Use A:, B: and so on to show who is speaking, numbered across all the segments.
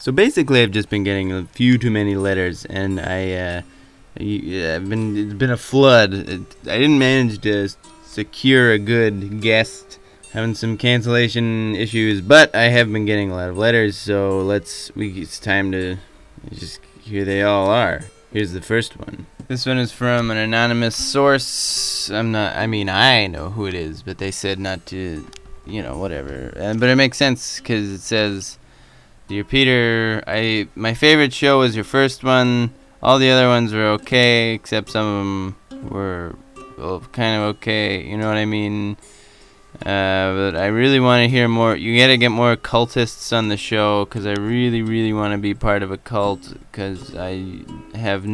A: So basically, I've just been getting a few too many letters, and it's been a flood. I didn't manage to secure a good guest, having some cancellation issues, but I have been getting a lot of letters, so it's time to here they all are. Here's the first one. This one is from an anonymous source. I know who it is, but they said not to, whatever. But it makes sense, because it says, Dear Peter, my favorite show was your first one. All the other ones were okay, except some of them were kind of okay, you know what I mean? But I really want to hear more. You gotta get more cultists on the show, because I really, really want to be part of a cult, because I have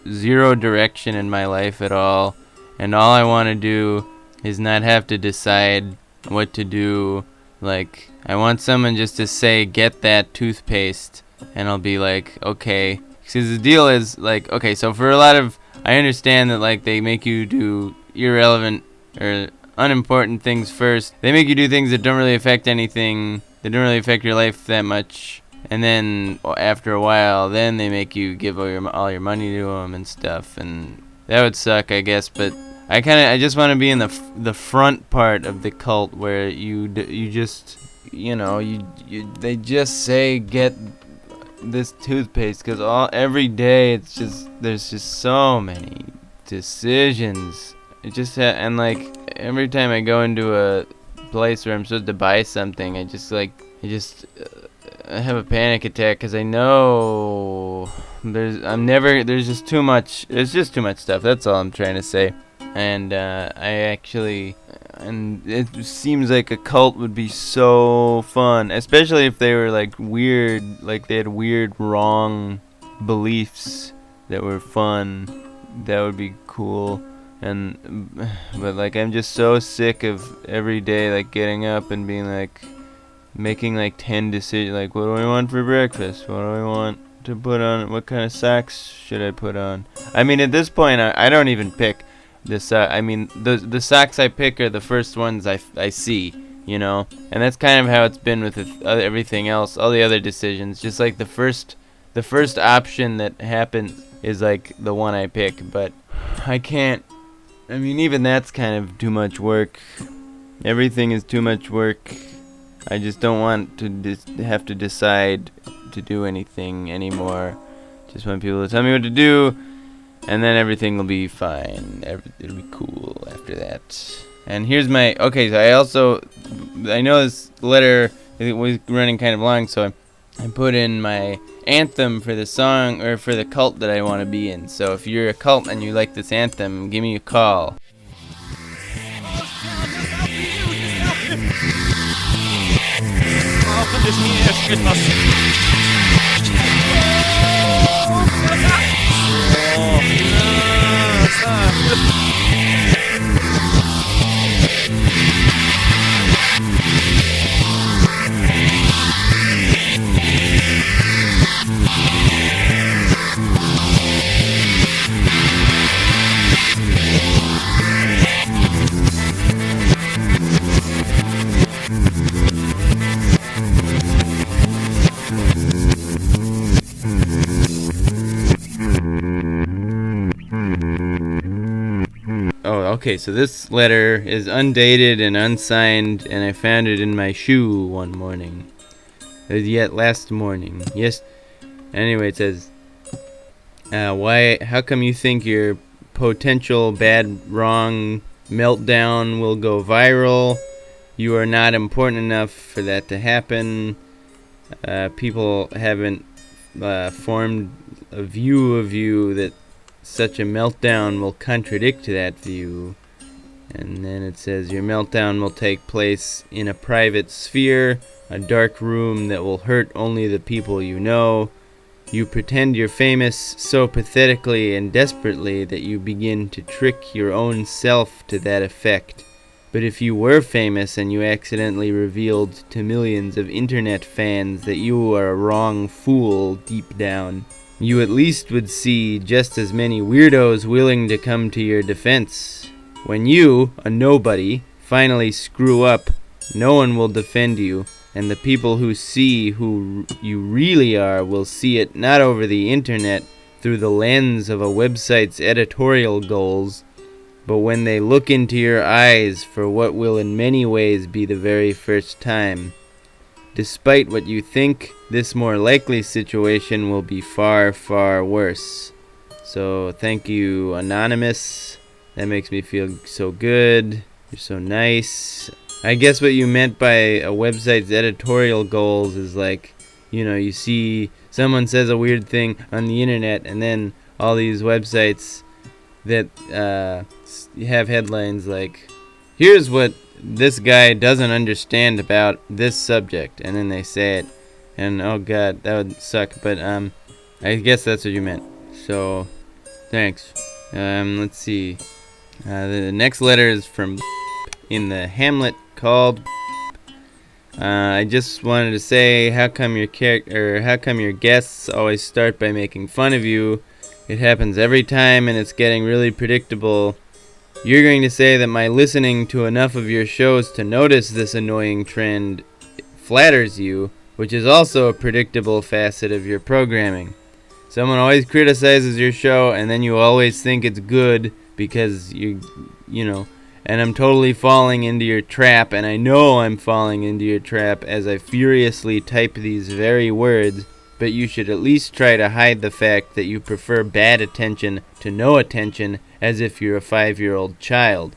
A: zero direction in my life at all, and all I want to do is not have to decide what to do. Like, I want someone just to say, get that toothpaste, and I'll be like, okay. Because the deal is, like, okay, so for a lot of, I understand that, like, they make you do irrelevant or unimportant things first. They make you do things that don't really affect anything, that don't really affect your life that much. And then after a while, then they make you give all your money to them and stuff. And that would suck, I guess. But I just want to be in the front part of the cult where you just, they just say get this toothpaste, because every day there's just so many decisions. It just and like every time I go into a place where I'm supposed to buy something, I have a panic attack, because I know there's just too much. There's just too much stuff. That's all I'm trying to say. And and it seems like a cult would be so fun, especially if they were like weird, like they had weird wrong beliefs that were fun. That would be cool. But like, I'm just so sick of every day like getting up and being like making like 10 decisions, like, what do I want for breakfast, what do I want to put on, what kind of socks should I put on. I mean, at this point I don't even pick the socks I pick are the first ones I see, and that's kind of how it's been with everything else, all the other decisions. Just like the first option that happens is like the one I pick, but I can't. I mean, even that's kind of too much work. Everything is too much work. I just don't want to have to decide to do anything anymore. Just want people to tell me what to do, and then everything will be fine. It'll be cool after that. And here's my... Okay, so I know this letter was running kind of long, so I put in my anthem for the song, or for the cult that I want to be in. So if you're a cult and you like this anthem, give me a call. Okay, so this letter is undated and unsigned, and I found it in my shoe one morning. Last morning. Yes. Anyway, it says, how come you think your potential bad, wrong meltdown will go viral? You are not important enough for that to happen. People haven't formed a view of you that such a meltdown will contradict that view. And then it says, your meltdown will take place in a private sphere, a dark room that will hurt only the people you know. You pretend you're famous so pathetically and desperately that you begin to trick your own self to that effect. But if you were famous and you accidentally revealed to millions of internet fans that you are a wrong fool deep down, you at least would see just as many weirdos willing to come to your defense. When you, a nobody, finally screw up, no one will defend you, and the people who see who you really are will see it not over the internet through the lens of a website's editorial goals, but when they look into your eyes for what will in many ways be the very first time. Despite what you think, this more likely situation will be far, far worse. So thank you, Anonymous. That makes me feel so good. You're so nice. I guess what you meant by a website's editorial goals is like, you see someone says a weird thing on the internet, and then all these websites that have headlines like, here's what this guy doesn't understand about this subject, and then they say it, and oh god, that would suck, but I guess that's what you meant. So thanks. Let's see. The next letter is from in the Hamlet called. I just wanted to say, how come your guests always start by making fun of you? It happens every time, and it's getting really predictable. You're going to say that my listening to enough of your shows to notice this annoying trend flatters you, which is also a predictable facet of your programming. Someone always criticizes your show, and then you always think it's good because and I'm totally falling into your trap, and I know I'm falling into your trap as I furiously type these very words, but you should at least try to hide the fact that you prefer bad attention to no attention, as if you're a 5-year-old child.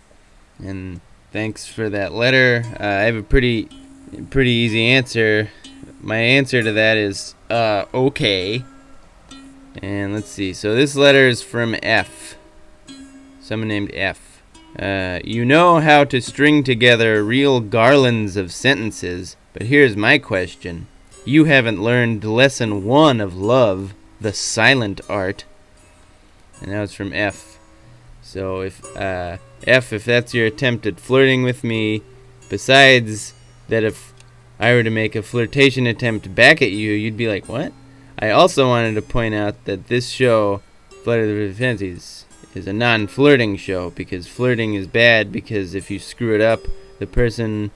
A: And thanks for that letter. I have a pretty easy answer. My answer to that is, okay. And let's see. So this letter is from F. Someone named F. You know how to string together real garlands of sentences, but here's my question. You haven't learned lesson 1 of love, the silent art. And that was from F. So if that's your attempt at flirting with me, besides that if I were to make a flirtation attempt back at you, you'd be like, what? I also wanted to point out that this show, Flight of the Fancies, is a non-flirting show, because flirting is bad, because if you screw it up, the person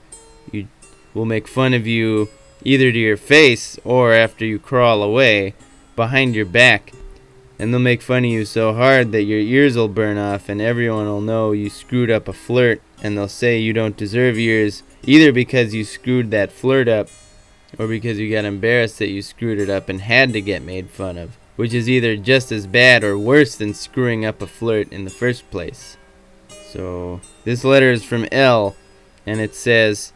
A: will make fun of you either to your face or after you crawl away behind your back, and they'll make fun of you so hard that your ears will burn off and everyone will know you screwed up a flirt, and they'll say you don't deserve ears either because you screwed that flirt up or because you got embarrassed that you screwed it up and had to get made fun of, which is either just as bad or worse than screwing up a flirt in the first place. So this letter is from L, and it says,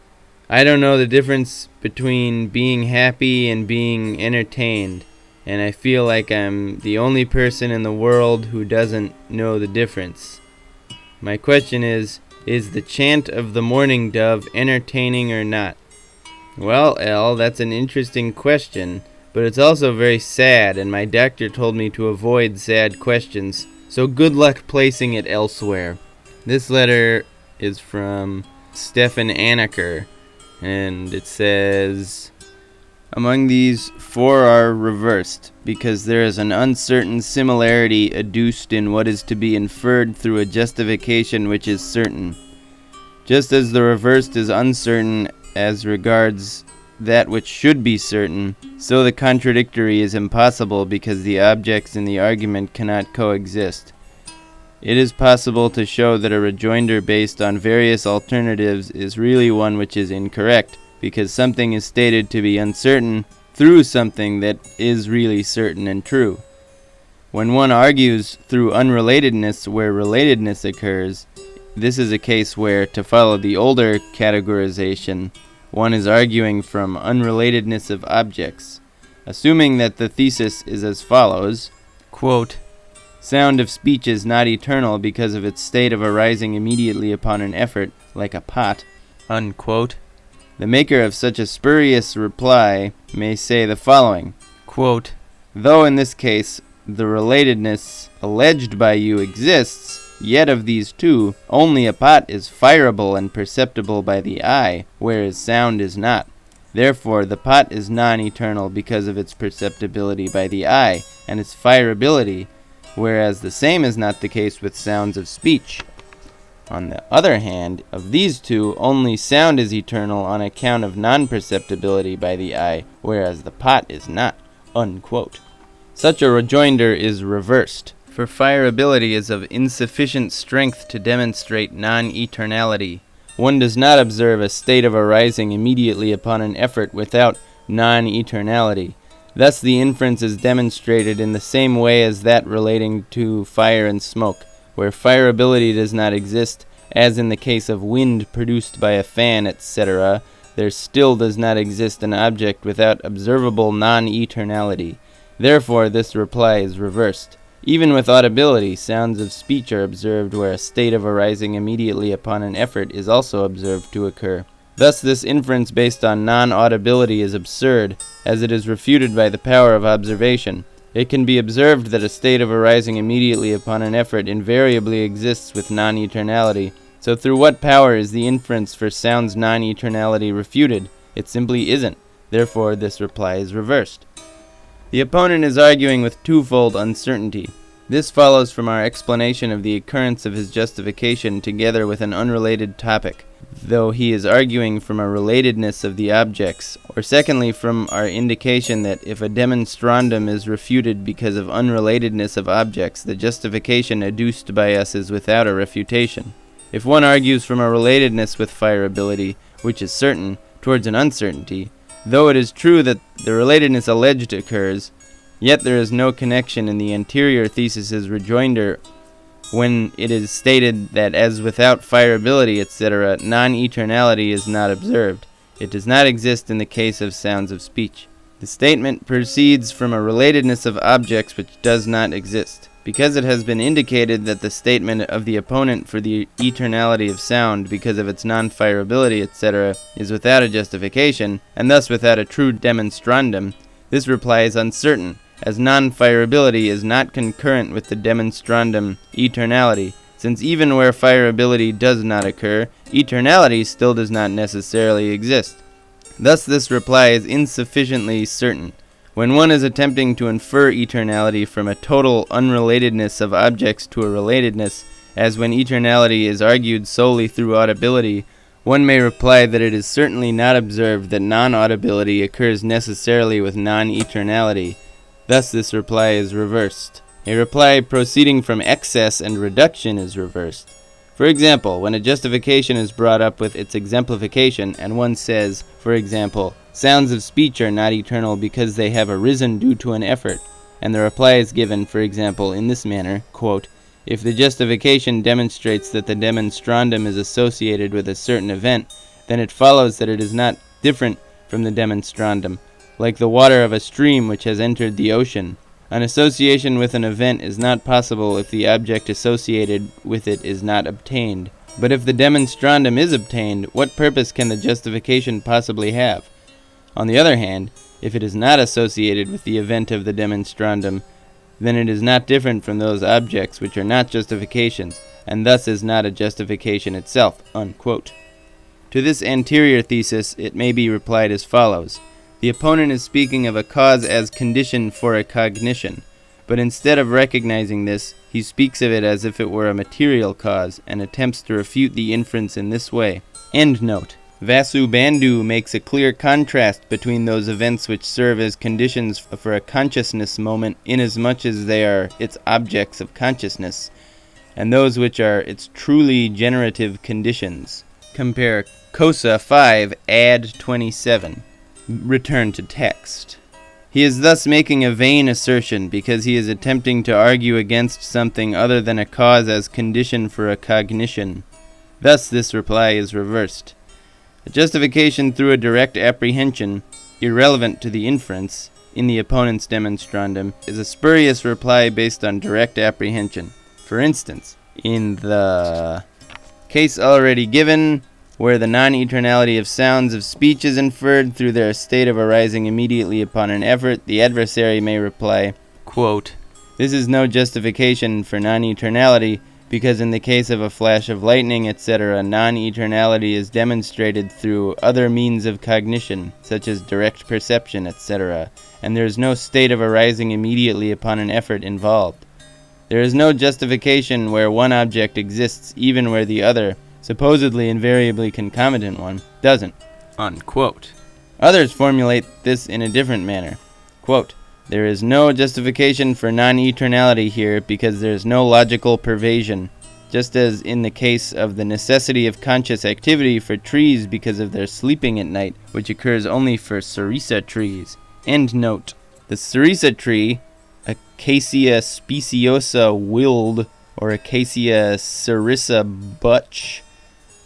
A: I don't know the difference between being happy and being entertained, and I feel like I'm the only person in the world who doesn't know the difference. My question is the chant of the mourning dove entertaining or not? Well, L, that's an interesting question, but it's also very sad, and my doctor told me to avoid sad questions, so good luck placing it elsewhere. This letter is from Stefan Anaker, and it says, among these 4 are reversed, because there is an uncertain similarity adduced in what is to be inferred through a justification which is certain. Just as the reversed is uncertain as regards that which should be certain, so the contradictory is impossible because the objects in the argument cannot coexist. It is possible to show that a rejoinder based on various alternatives is really one which is incorrect, because something is stated to be uncertain through something that is really certain and true. When one argues through unrelatedness where relatedness occurs, this is a case where, to follow the older categorization, one is arguing from unrelatedness of objects, assuming that the thesis is as follows, quote, sound of speech is not eternal because of its state of arising immediately upon an effort, like a pot, unquote. The maker of such a spurious reply may say the following, quote, though in this case the relatedness alleged by you exists, yet of these two, only a pot is fireable and perceptible by the eye, whereas sound is not. Therefore, the pot is non-eternal because of its perceptibility by the eye and its fireability, whereas the same is not the case with sounds of speech. On the other hand, of these two, only sound is eternal on account of non-perceptibility by the eye, whereas the pot is not." Unquote. Such a rejoinder is reversed, for fireability is of insufficient strength to demonstrate non-eternality. One does not observe a state of arising immediately upon an effort without non-eternality. Thus the inference is demonstrated in the same way as that relating to fire and smoke, where fireability does not exist, as in the case of wind produced by a fan, etc., there still does not exist an object without observable non-eternality. Therefore this reply is reversed. Even with audibility, sounds of speech are observed where a state of arising immediately upon an effort is also observed to occur. Thus this inference based on non-audibility is absurd, as it is refuted by the power of observation. It can be observed that a state of arising immediately upon an effort invariably exists with non-eternality. So through what power is the inference for sound's non-eternality refuted? It simply isn't. Therefore this reply is reversed. The opponent is arguing with twofold uncertainty. This follows from our explanation of the occurrence of his justification together with an unrelated topic, though he is arguing from a relatedness of the objects, or secondly from our indication that if a demonstrandum is refuted because of unrelatedness of objects, the justification adduced by us is without a refutation. If one argues from a relatedness with fireability, which is certain, towards an uncertainty, though it is true that the relatedness alleged occurs, yet there is no connection in the anterior thesis's rejoinder when it is stated that as without fireability, etc., non-eternality is not observed. It does not exist in the case of sounds of speech. The statement proceeds from a relatedness of objects which does not exist. Because it has been indicated that the statement of the opponent for the eternality of sound, because of its non-fireability, etc., is without a justification, and thus without a true demonstrandum, this reply is uncertain, as non-fireability is not concurrent with the demonstrandum eternality, since even where fireability does not occur, eternality still does not necessarily exist. Thus this reply is insufficiently certain. When one is attempting to infer eternality from a total unrelatedness of objects to a relatedness, as when eternality is argued solely through audibility, one may reply that it is certainly not observed that non-audibility occurs necessarily with non-eternality. Thus this reply is reversed. A reply proceeding from excess and reduction is reversed. For example, when a justification is brought up with its exemplification, and one says, for example, sounds of speech are not eternal because they have arisen due to an effort, and the reply is given, for example, in this manner, quote, "If the justification demonstrates that the demonstrandum is associated with a certain event, then it follows that it is not different from the demonstrandum, like the water of a stream which has entered the ocean. An association with an event is not possible if the object associated with it is not obtained. But if the demonstrandum is obtained, what purpose can the justification possibly have? On the other hand, if it is not associated with the event of the demonstrandum, then it is not different from those objects which are not justifications, and thus is not a justification itself." Unquote. To this anterior thesis it may be replied as follows. The opponent is speaking of a cause as condition for a cognition, but instead of recognizing this, he speaks of it as if it were a material cause, and attempts to refute the inference in this way. End note. Vasubandhu makes a clear contrast between those events which serve as conditions for a consciousness moment inasmuch as they are its objects of consciousness, and those which are its truly generative conditions. Compare Kosa 5, Ad 27. Return to text. He is thus making a vain assertion because he is attempting to argue against something other than a cause as condition for a cognition. Thus this reply is reversed. A justification through a direct apprehension, irrelevant to the inference, in the opponent's demonstrandum, is a spurious reply based on direct apprehension. For instance, in the case already given, where the non-eternality of sounds of speech is inferred through their state of arising immediately upon an effort, the adversary may reply, quote, "This is no justification for non-eternality, because in the case of a flash of lightning, etc., non-eternality is demonstrated through other means of cognition, such as direct perception, etc., and there is no state of arising immediately upon an effort involved." There is no justification where one object exists even where the other, supposedly invariably concomitant one, doesn't. Unquote. Others formulate this in a different manner. Quote, there is no justification for non-eternality here because there is no logical pervasion, just as in the case of the necessity of conscious activity for trees because of their sleeping at night, which occurs only for cerisa trees. End note. The cerisa tree, Acacia speciosa wild, or Acacia cerisa butch,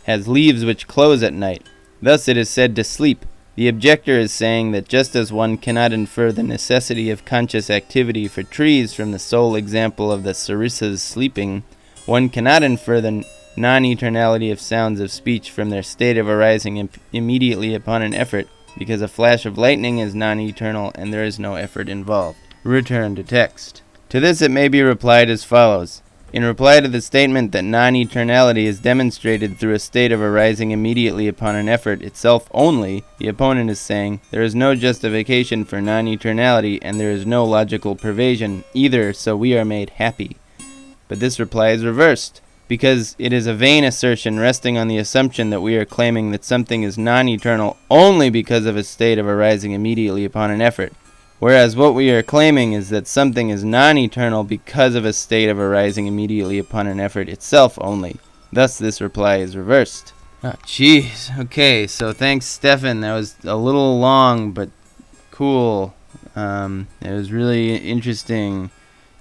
A: has leaves which close at night. Thus it is said to sleep. The objector is saying that just as one cannot infer the necessity of conscious activity for trees from the sole example of the cerisa's sleeping, one cannot infer the non-eternality of sounds of speech from their state of arising immediately upon an effort, because a flash of lightning is non-eternal and there is no effort involved. Return to text. To this it may be replied as follows. In reply to the statement that non-eternality is demonstrated through a state of arising immediately upon an effort itself only, the opponent is saying, there is no justification for non-eternality and there is no logical pervasion either, so we are made happy. But this reply is reversed, because it is a vain assertion resting on the assumption that we are claiming that something is non-eternal only because of a state of arising immediately upon an effort. Whereas what we are claiming is that something is non-eternal because of a state of arising immediately upon an effort itself only. Thus this reply is reversed. Oh, jeez. Okay, so thanks, Stefan. That was a little long, but cool. It was really interesting.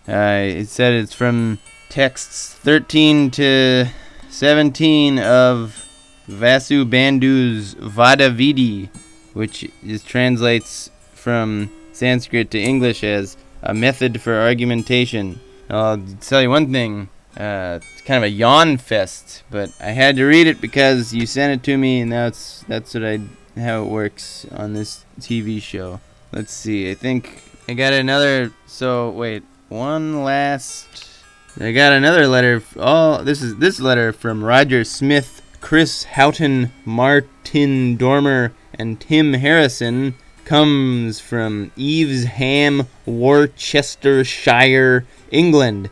A: It said it's from texts 13 to 17 of Vasu Bandhu's Vadavidi, which translates from Sanskrit to English as a method for argumentation. I'll tell you one thing, it's kind of a yawn fest, but I had to read it because you sent it to me, and that's how it works on this TV show. Let's see, I think I got another, I got another letter. This letter from Roger Smith, Chris Houghton, Martin Dormer, and Tim Harrison comes from Evesham, Worcestershire, England.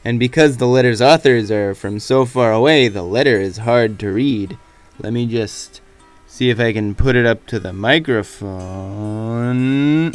A: And because the letter's authors are from so far away, the letter is hard to read. Let me just see if I can put it up to the microphone.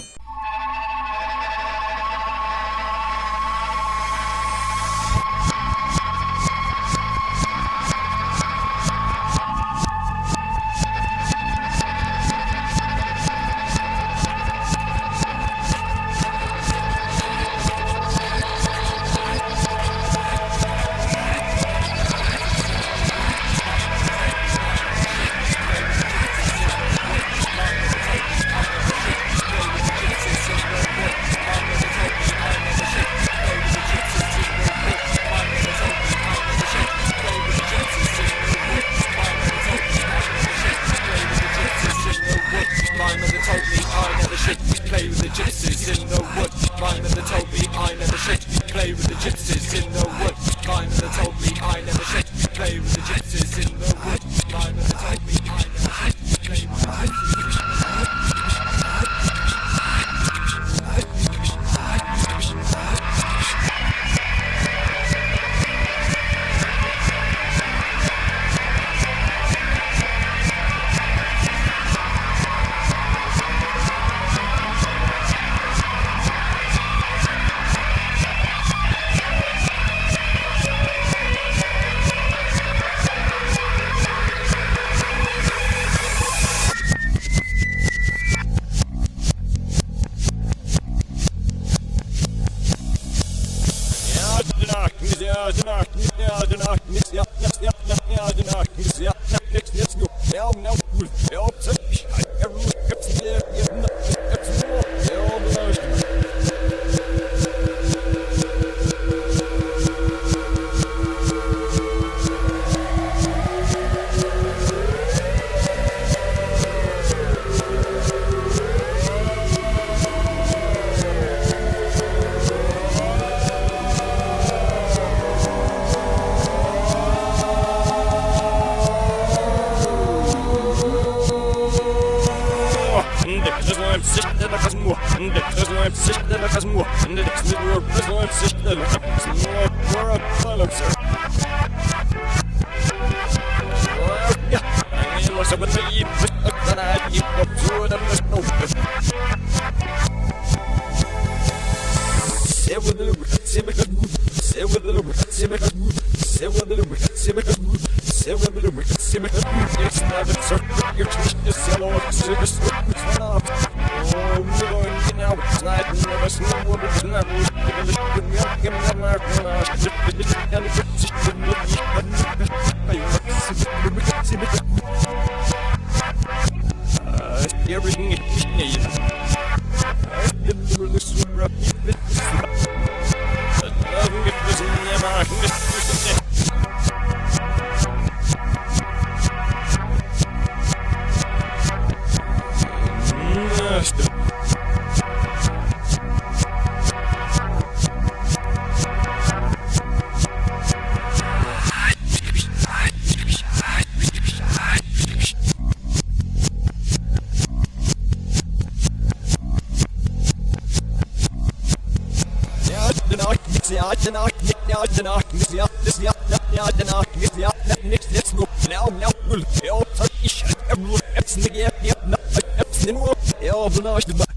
B: Ja,